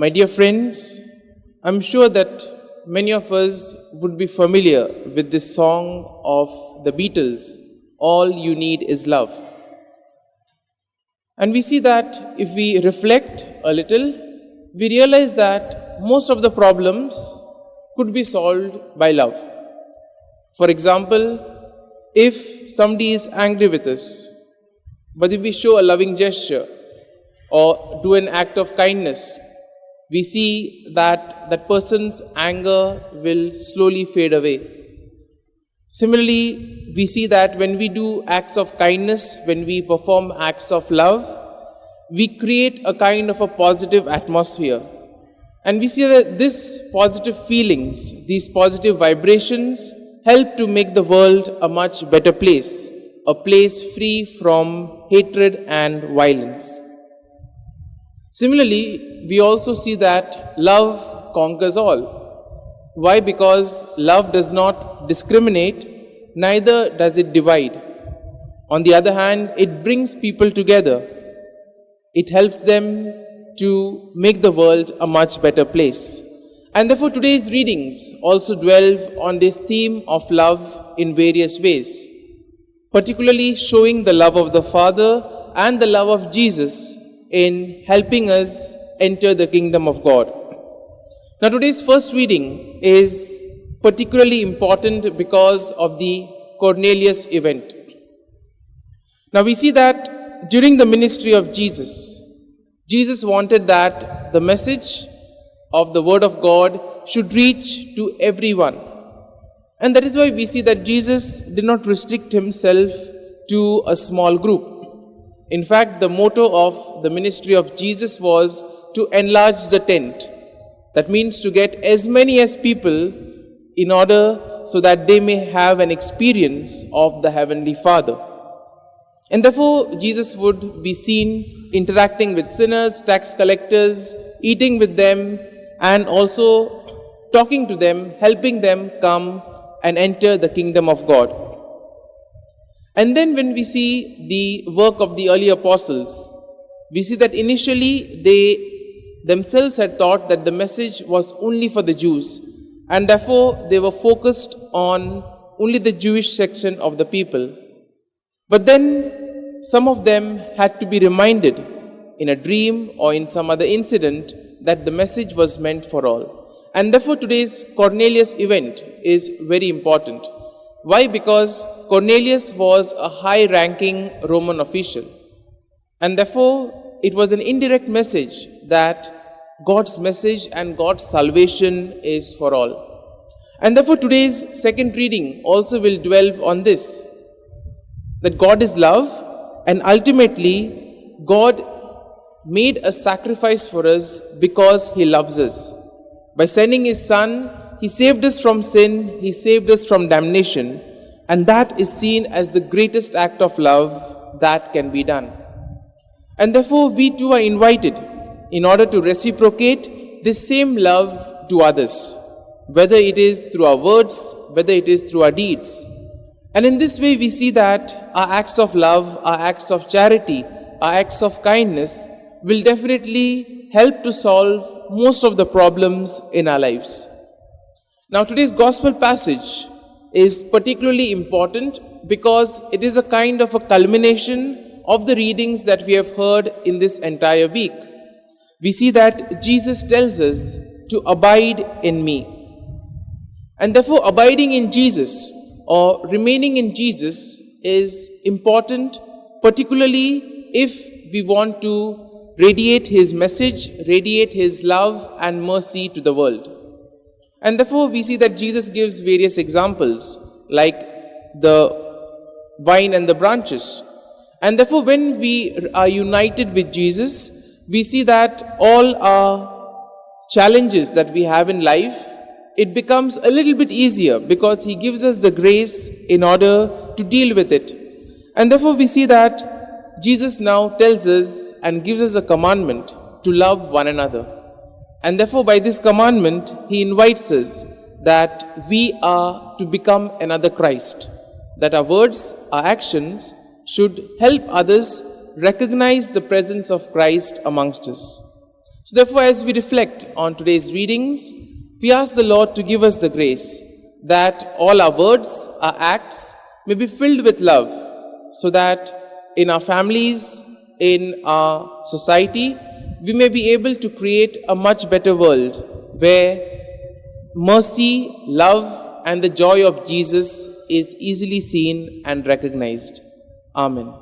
My dear friends, I'm sure that many of us would be familiar with this song of the Beatles, All You Need Is Love. And we see that if we reflect a little, we realize that most of the problems could be solved by love. For example, if somebody is angry with us, but if we show a loving gesture or do an act of kindness, we see that that person's anger will slowly fade away. Similarly, we see that when we do acts of kindness, when we perform acts of love, we create a kind of a positive atmosphere. And we see that these positive feelings, these positive vibrations help to make the world a much better place, a place free from hatred and violence. Similarly, we also see that love conquers all. Why? Because love does not discriminate, neither does it divide. On the other hand, it brings people together. It helps them to make the world a much better place. And therefore today's readings also dwell on this theme of love in various ways, particularly showing the love of the Father and the love of Jesus in helping us enter the kingdom of God. Now today's first reading is particularly important because of the Cornelius event. Now we see that during the ministry of Jesus wanted that the message of the word of God should reach to everyone. And that is why we see that Jesus did not restrict himself to a small group. In fact, the motto of the ministry of Jesus was to enlarge the tent. That means to get as many as people in order so that they may have an experience of the Heavenly Father. And therefore, Jesus would be seen interacting with sinners, tax collectors, eating with them, and also talking to them, helping them come and enter the kingdom of God. And then when we see the work of the early apostles, we see that initially they themselves had thought that the message was only for the Jews, and therefore they were focused on only the Jewish section of the people. But then some of them had to be reminded in a dream or in some other incident that the message was meant for all. And therefore today's Cornelius event is very important. Why? Because Cornelius was a high-ranking Roman official. And therefore it was an indirect message that God's message and God's salvation is for all. And therefore today's second reading also will dwell on this, that God is love, and ultimately God made a sacrifice for us because He loves us. By sending His Son, He saved us from sin, He saved us from damnation, and that is seen as the greatest act of love that can be done. And therefore we too are invited in order to reciprocate this same love to others, whether it is through our words, whether it is through our deeds. And in this way we see that our acts of love, our acts of charity, our acts of kindness will definitely help to solve most of the problems in our lives. Now today's gospel passage is particularly important because it is a kind of a culmination of the readings that we have heard in this entire week. We see that Jesus tells us to abide in me. And therefore abiding in Jesus or remaining in Jesus is important, particularly if we want to radiate His message, radiate His love and mercy to the world. And therefore we see that Jesus gives various examples like the vine and the branches. And therefore when we are united with Jesus, we see that all our challenges that we have in life, it becomes a little bit easier because He gives us the grace in order to deal with it. And therefore we see that Jesus now tells us and gives us a commandment to love one another. And therefore by this commandment, He invites us that we are to become another Christ, that our words, our actions should help others recognize the presence of Christ amongst us. So therefore, as we reflect on today's readings, we ask the Lord to give us the grace that all our words, our acts may be filled with love, so that in our families, in our society, we may be able to create a much better world where mercy, love, and the joy of Jesus is easily seen and recognized. Amen.